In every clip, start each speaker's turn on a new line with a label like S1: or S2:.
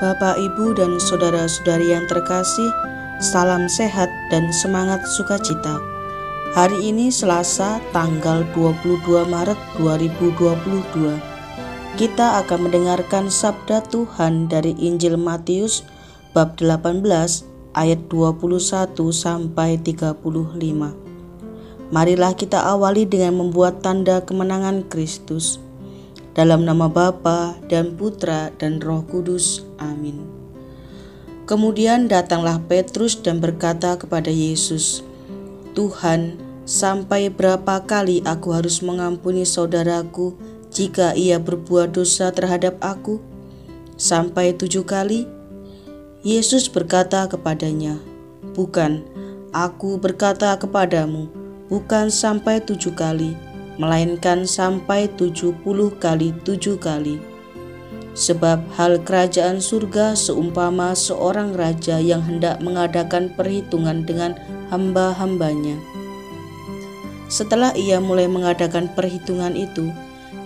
S1: Bapak, Ibu, dan saudara-saudari yang terkasih, salam sehat dan semangat sukacita. Hari ini Selasa, tanggal 22 Maret 2022. Kita akan mendengarkan sabda Tuhan dari Injil Matius bab 18 ayat 21 sampai 35. Marilah kita awali dengan membuat tanda kemenangan Kristus. Dalam nama Bapa dan Putra dan Roh Kudus. Amin. Kemudian datanglah Petrus dan berkata kepada Yesus, "Tuhan, sampai berapa kali aku harus mengampuni saudaraku jika ia berbuat dosa terhadap aku? Sampai 7 kali?" Yesus berkata kepadanya, "Bukan, aku berkata kepadamu, bukan sampai 7 kali, melainkan sampai 70 kali 7 kali. Sebab hal kerajaan surga seumpama seorang raja yang hendak mengadakan perhitungan dengan hamba-hambanya. Setelah ia mulai mengadakan perhitungan itu,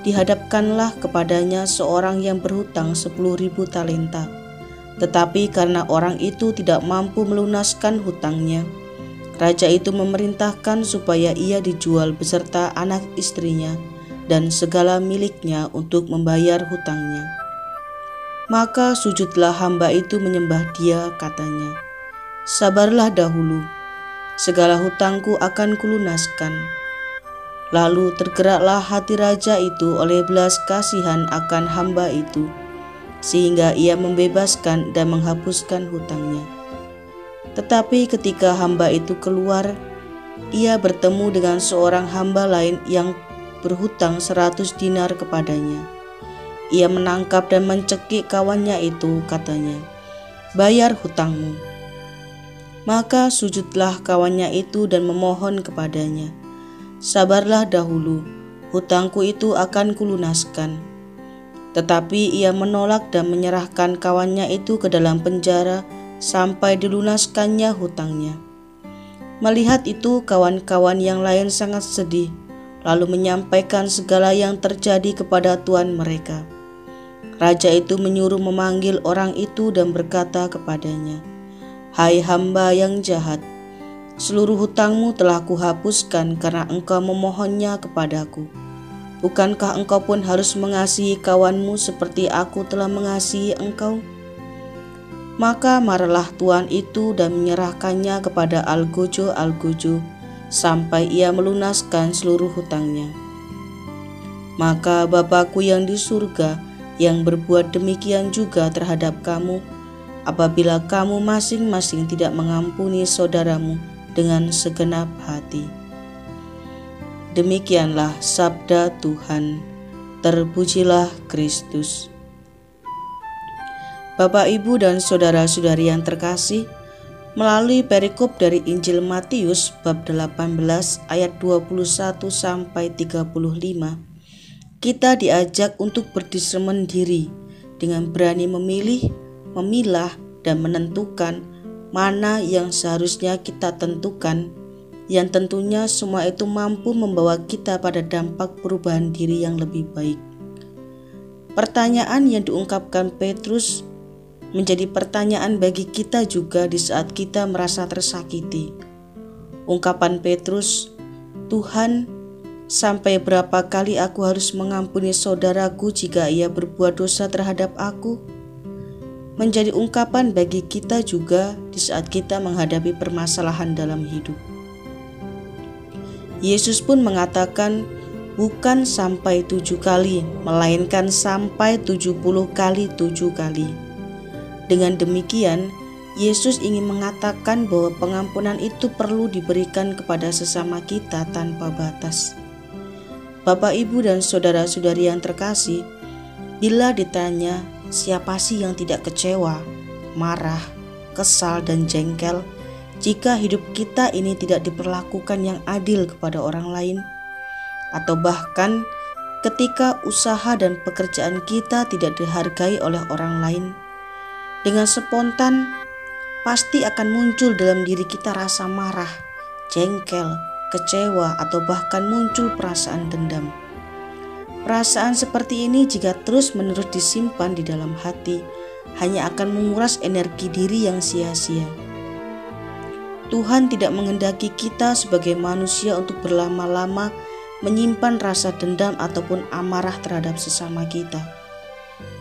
S1: dihadapkanlah kepadanya seorang yang berhutang 10.000 talenta. Tetapi karena orang itu tidak mampu melunaskan hutangnya, raja itu memerintahkan supaya ia dijual beserta anak istrinya dan segala miliknya untuk membayar hutangnya. Maka sujudlah hamba itu menyembah dia, katanya, 'Sabarlah dahulu, segala hutangku akan kulunaskan.' Lalu tergeraklah hati raja itu oleh belas kasihan akan hamba itu, sehingga ia membebaskan dan menghapuskan hutangnya. Tetapi ketika hamba itu keluar, ia bertemu dengan seorang hamba lain yang berhutang 100 dinar kepadanya. Ia menangkap dan mencekik kawannya itu, katanya, 'Bayar hutangmu.' Maka sujudlah kawannya itu dan memohon kepadanya, 'Sabarlah dahulu, hutangku itu akan kulunaskan.' Tetapi ia menolak dan menyerahkan kawannya itu ke dalam penjara sampai dilunaskannya hutangnya. Melihat itu, kawan-kawan yang lain sangat sedih, lalu menyampaikan segala yang terjadi kepada tuan mereka. Raja itu menyuruh memanggil orang itu dan berkata kepadanya, 'Hai hamba yang jahat, seluruh hutangmu telah kuhapuskan karena engkau memohonnya kepadaku. Bukankah engkau pun harus mengasihi kawanmu seperti aku telah mengasihi engkau?' Maka marahlah tuan itu dan menyerahkannya kepada algojo-algojo sampai ia melunaskan seluruh hutangnya. Maka Bapa-Ku yang di surga yang berbuat demikian juga terhadap kamu, apabila kamu masing-masing tidak mengampuni saudaramu dengan segenap hati." Demikianlah sabda Tuhan. Terpujilah Kristus. Bapak, Ibu, dan saudara-saudari yang terkasih, melalui perikop dari Injil Matius bab 18 ayat 21 sampai 35, kita diajak untuk berdiscernment diri dengan berani memilih, memilah, dan menentukan mana yang seharusnya kita tentukan, yang tentunya semua itu mampu membawa kita pada dampak perubahan diri yang lebih baik. Pertanyaan yang diungkapkan Petrus menjadi pertanyaan bagi kita juga di saat kita merasa tersakiti. Ungkapan Petrus, "Tuhan, sampai berapa kali aku harus mengampuni saudaraku jika ia berbuat dosa terhadap aku?" menjadi ungkapan bagi kita juga di saat kita menghadapi permasalahan dalam hidup. Yesus pun mengatakan, bukan sampai 7 kali, melainkan sampai 70 kali 7 kali. Dengan demikian, Yesus ingin mengatakan bahwa pengampunan itu perlu diberikan kepada sesama kita tanpa batas. Bapak, Ibu, dan saudara-saudari yang terkasih, bila ditanya siapa sih yang tidak kecewa, marah, kesal, dan jengkel jika hidup kita ini tidak diperlakukan yang adil kepada orang lain, atau bahkan ketika usaha dan pekerjaan kita tidak dihargai oleh orang lain, dengan spontan pasti akan muncul dalam diri kita rasa marah, jengkel, kecewa, atau bahkan muncul perasaan dendam. Perasaan seperti ini jika terus-menerus disimpan di dalam hati hanya akan menguras energi diri yang sia-sia. Tuhan tidak menghendaki kita sebagai manusia untuk berlama-lama menyimpan rasa dendam ataupun amarah terhadap sesama kita.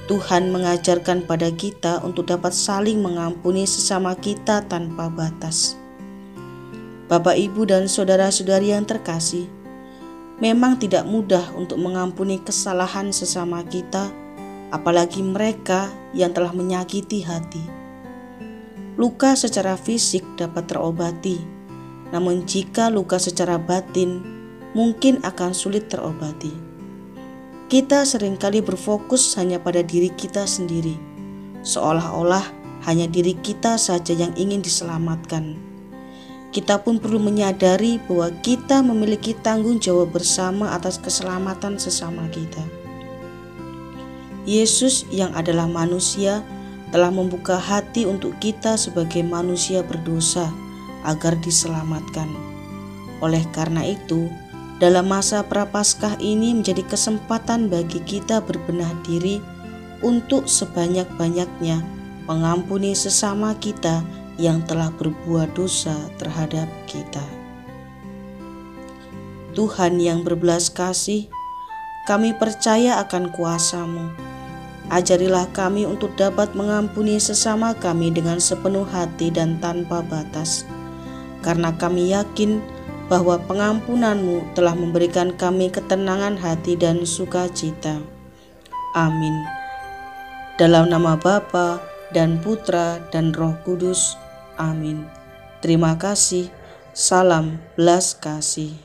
S1: Tuhan mengajarkan pada kita untuk dapat saling mengampuni sesama kita tanpa batas. Bapak, Ibu, dan saudara-saudari yang terkasih, memang tidak mudah untuk mengampuni kesalahan sesama kita, apalagi mereka yang telah menyakiti hati. Luka secara fisik dapat terobati, namun jika luka secara batin mungkin akan sulit terobati. Kita seringkali berfokus hanya pada diri kita sendiri, seolah-olah hanya diri kita saja yang ingin diselamatkan. Kita pun perlu menyadari bahwa kita memiliki tanggung jawab bersama atas keselamatan sesama kita. Yesus yang adalah manusia telah membuka hati untuk kita sebagai manusia berdosa agar diselamatkan. Oleh karena itu, dalam masa Prapaskah ini menjadi kesempatan bagi kita berbenah diri untuk sebanyak-banyaknya mengampuni sesama kita yang telah berbuat dosa terhadap kita. Tuhan yang berbelas kasih, kami percaya akan kuasa-Mu. Ajarilah kami untuk dapat mengampuni sesama kami dengan sepenuh hati dan tanpa batas, karena kami yakin bahwa pengampunan-Mu telah memberikan kami ketenangan hati dan sukacita. Amin. Dalam nama Bapa dan Putra dan Roh Kudus. Amin. Terima kasih. Salam belas kasih.